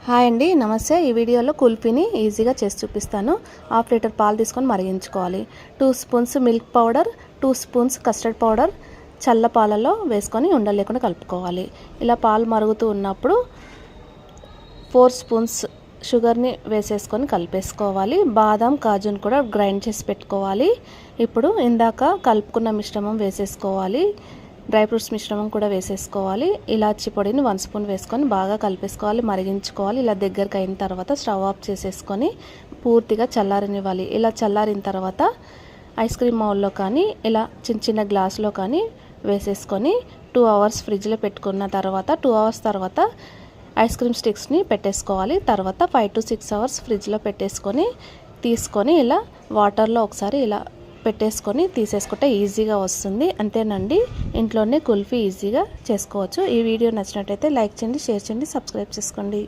Hi అండి, నమస్తే. ఈ వీడియోలో కుల్ఫీని ఈజీగా చేసి చూపిస్తాను. హాఫ్ లీటర్ పాలు తీసుకొని మరిగించుకోవాలి. 2 spoons milk powder, 2 spoons custard powder చల్ల పాలలో వేసుకొని ఉండలు లేకుండా కలుపుకోవాలి. ఇలా పాలు మరుగుతూ ఉన్నప్పుడు 4 స్పూన్స్ షుగర్ని వేసేసుకొని కలిపేసుకోవాలి. బాదం కాజును కూడా గ్రైండ్ చేసి పెట్టుకోవాలి. ఇప్పుడు ఇందాక కలుపుకున్న మిశ్రమం వేసేసుకోవాలి. డ్రై ఫ్రూట్స్ మిశ్రమం కూడా వేసేసుకోవాలి. ఇలాచి పొడిని 1 స్పూన్ వేసుకొని బాగా కలిపేసుకోవాలి, మరిగించుకోవాలి. ఇలా దగ్గరికి అయిన తర్వాత స్టవ్ ఆఫ్ చేసేసుకొని పూర్తిగా చల్లారనివ్వాలి. ఇలా చల్లారిన తర్వాత ఐస్ క్రీమ్ మౌల్లో కానీ ఇలా చిన్న చిన్న గ్లాసులో కానీ వేసేసుకొని 2 అవర్స్ ఫ్రిడ్జ్లో పెట్టుకున్న తర్వాత 2 అవర్స్ తర్వాత ఐస్ క్రీమ్ స్టిక్స్ని పెట్టేసుకోవాలి. తర్వాత 5 to 6 అవర్స్ ఫ్రిడ్జ్లో పెట్టేసుకొని తీసుకొని ఇలా వాటర్లో ఒకసారి ఇలా పెట్టేసుకొని తీసేసుకుంటే ఈజీగా వస్తుంది. అంతేనండి, ఇంట్లోనే కుల్ఫీ ఈజీగా చేసుకోవచ్చు. ఈ వీడియో నచ్చినట్టయితే లైక్ చేయండి, షేర్ చేయండి, సబ్స్క్రైబ్ చేసుకోండి.